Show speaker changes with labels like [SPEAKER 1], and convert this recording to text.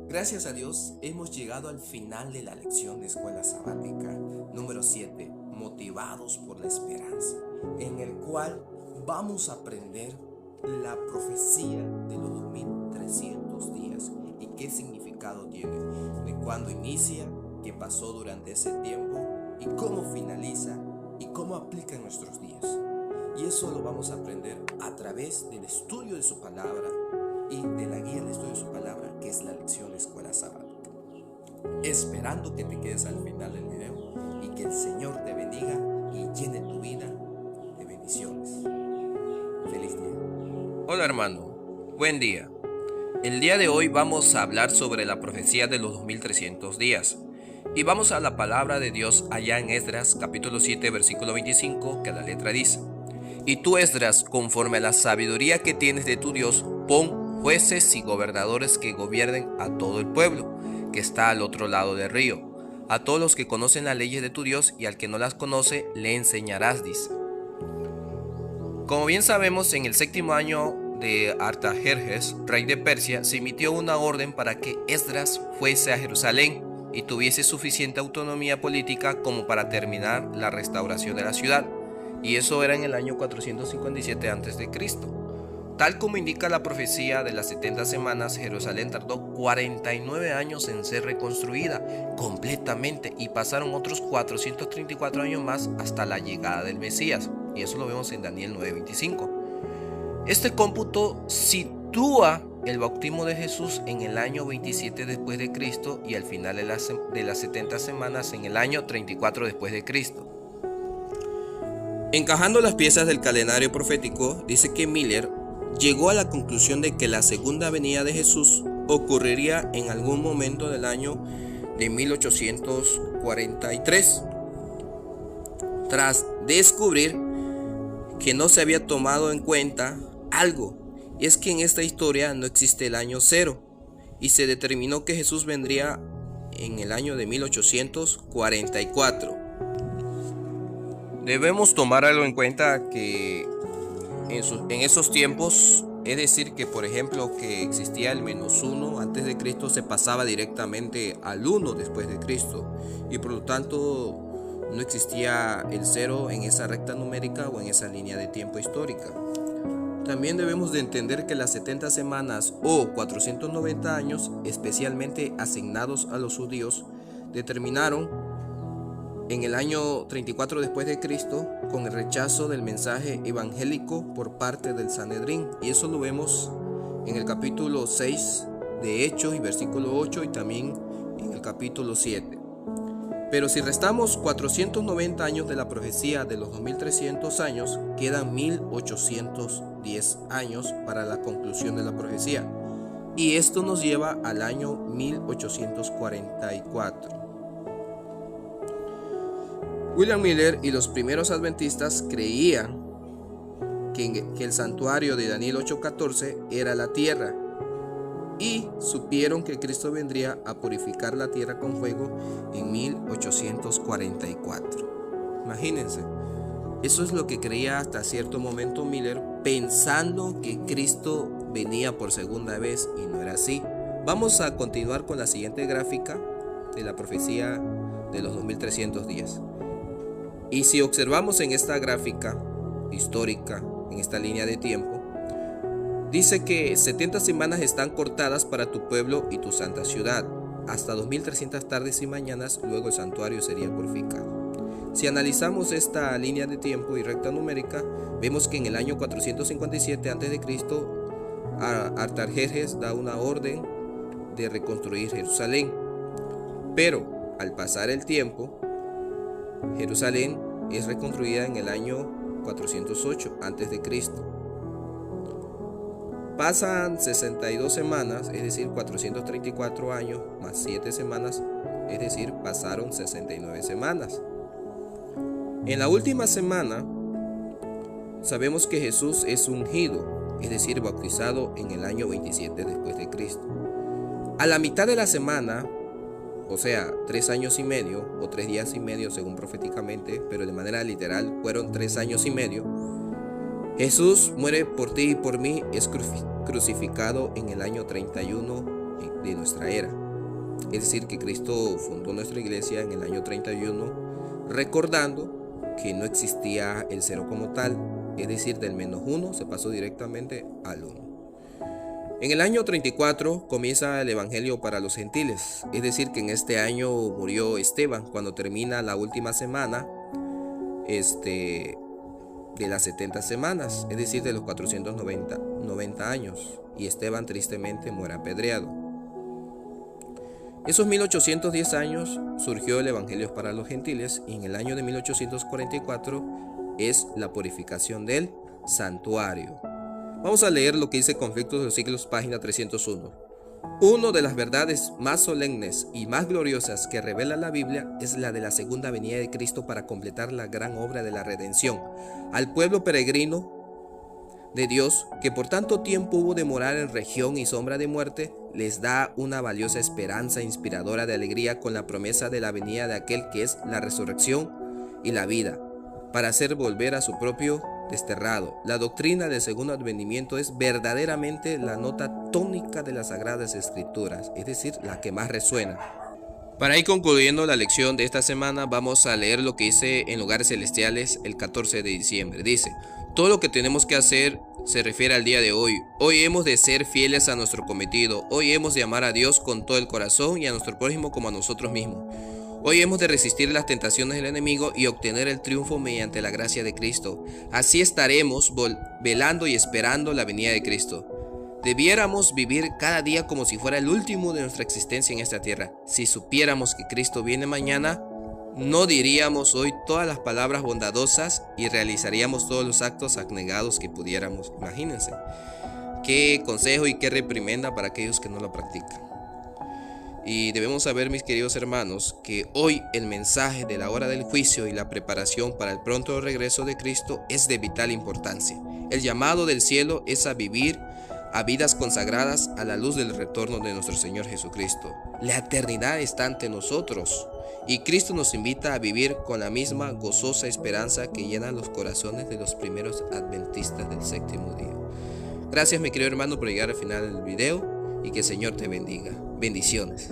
[SPEAKER 1] Gracias a Dios hemos llegado al final de la lección de escuela sabática número 7, motivados por la esperanza, en el cual vamos a aprender la profecía de los 2300 días y qué significado tiene, de cuándo inicia, qué pasó durante ese tiempo y cómo finaliza y cómo aplica en nuestros días. Y eso lo vamos a aprender a través del estudio de su palabra y de la guía del estudio de su palabra, que es la lección de escuela sabática. Esperando que te quedes al final del video y que el Señor te bendiga y llene tu vida de bendiciones. Feliz día.
[SPEAKER 2] Hola hermano, buen día. El día de hoy vamos a hablar sobre la profecía de los 2300 días. Y vamos a la palabra de Dios allá en Esdras capítulo 7 versículo 25, que la letra dice: Y tú, Esdras, conforme a la sabiduría que tienes de tu Dios, pon jueces y gobernadores que gobiernen a todo el pueblo que está al otro lado del río, a todos los que conocen las leyes de tu Dios, y al que no las conoce le enseñarás, dice. Como bien sabemos, en el 7º año de Artajerjes, rey de Persia, se emitió una orden para que Esdras fuese a Jerusalén y tuviese suficiente autonomía política como para terminar la restauración de la ciudad, y eso era en el año 457 a.C. Tal como indica la profecía de las 70 semanas, Jerusalén tardó 49 años en ser reconstruida completamente y pasaron otros 434 años más hasta la llegada del Mesías, y eso lo vemos en Daniel 9:25. Este cómputo sitúa el bautismo de Jesús en el año 27 después de Cristo y al final de las 70 semanas en el año 34 después de Cristo. Encajando las piezas del calendario profético, dice que Miller llegó a la conclusión de que la segunda venida de Jesús ocurriría en algún momento del año de 1843, tras descubrir que no se había tomado en cuenta algo, y es que en esta historia no existe el año cero, y se determinó que Jesús vendría en el año de 1844. Debemos tomar algo en cuenta que en esos tiempos, es decir, que por ejemplo que existía el -1 antes de Cristo, se pasaba directamente al 1 después de Cristo, y por lo tanto no existía el 0 en esa recta numérica o en esa línea de tiempo histórica. También debemos de entender que las 70 semanas o 490 años, especialmente asignados a los judíos, determinaron en el año 34 después de Cristo con el rechazo del mensaje evangélico por parte del Sanedrín, y eso lo vemos en el capítulo 6 de Hechos y versículo 8, y también en el capítulo 7. Pero si restamos 490 años de la profecía de los 2300 años, quedan 1810 años para la conclusión de la profecía, y esto nos lleva al año 1844. William Miller y los primeros adventistas creían que el santuario de Daniel 8:14 era la tierra, y supieron que Cristo vendría a purificar la tierra con fuego en 1844. Imagínense, eso es lo que creía hasta cierto momento Miller, pensando que Cristo venía por segunda vez, y no era así. Vamos a continuar con la siguiente gráfica de la profecía de los 2300 días. Y si observamos en esta gráfica histórica, en esta línea de tiempo, dice que 70 semanas están cortadas para tu pueblo y tu santa ciudad. Hasta 2300 tardes y mañanas, luego el santuario sería purificado. Si analizamos esta línea de tiempo y recta numérica, vemos que en el año 457 a.C., Artajerjes da una orden de reconstruir Jerusalén. Pero al pasar el tiempo, Jerusalén es reconstruida en el año 408 a.C. Pasan 62 semanas, es decir, 434 años más 7 semanas, es decir, pasaron 69 semanas. En la última semana, sabemos que Jesús es ungido, es decir, bautizado en el año 27 después de Cristo. A la mitad de la semana, o sea, 3 años y medio o 3 días y medio según proféticamente, pero de manera literal fueron 3 años y medio, Jesús muere por ti y por mí, es crucificado en el año 31 de nuestra era. Es decir, que Cristo fundó nuestra iglesia en el año 31, recordando que no existía el cero como tal, es decir, del -1 se pasó directamente al 1. En el año 34 comienza el Evangelio para los gentiles, es decir, que en este año murió Esteban, cuando termina la última semana de las 70 semanas, es decir, de los 490 años, y Esteban tristemente muere apedreado. Esos 1810 años surgió el Evangelio para los gentiles, y en el año de 1844 es la purificación del santuario. Vamos a leer lo que dice Conflictos de los Siglos, página 301. Una de las verdades más solemnes y más gloriosas que revela la Biblia es la de la segunda venida de Cristo para completar la gran obra de la redención. Al pueblo peregrino de Dios, que por tanto tiempo hubo de morar en región y sombra de muerte, les da una valiosa esperanza inspiradora de alegría con la promesa de la venida de aquel que es la resurrección y la vida, para hacer volver a su propio desterrado. La doctrina del segundo advenimiento es verdaderamente la nota tónica de las Sagradas Escrituras, es decir, la que más resuena. Para ir concluyendo la lección de esta semana, vamos a leer lo que dice en Lugares Celestiales el 14 de diciembre. Dice: todo lo que tenemos que hacer se refiere al día de hoy. Hoy hemos de ser fieles a nuestro cometido. Hoy hemos de amar a Dios con todo el corazón y a nuestro prójimo como a nosotros mismos. Hoy hemos de resistir las tentaciones del enemigo y obtener el triunfo mediante la gracia de Cristo. Así estaremos velando y esperando la venida de Cristo. Debiéramos vivir cada día como si fuera el último de nuestra existencia en esta tierra. Si supiéramos que Cristo viene mañana, no diríamos hoy todas las palabras bondadosas y realizaríamos todos los actos abnegados que pudiéramos. Imagínense. Qué consejo y qué reprimenda para aquellos que no lo practican. Y debemos saber, mis queridos hermanos, que hoy el mensaje de la hora del juicio y la preparación para el pronto regreso de Cristo es de vital importancia. El llamado del cielo es a vivir a vidas consagradas a la luz del retorno de nuestro Señor Jesucristo. La eternidad está ante nosotros y Cristo nos invita a vivir con la misma gozosa esperanza que llena los corazones de los primeros adventistas del séptimo día. Gracias, mi querido hermano, por llegar al final del video y que el Señor te bendiga. Bendiciones.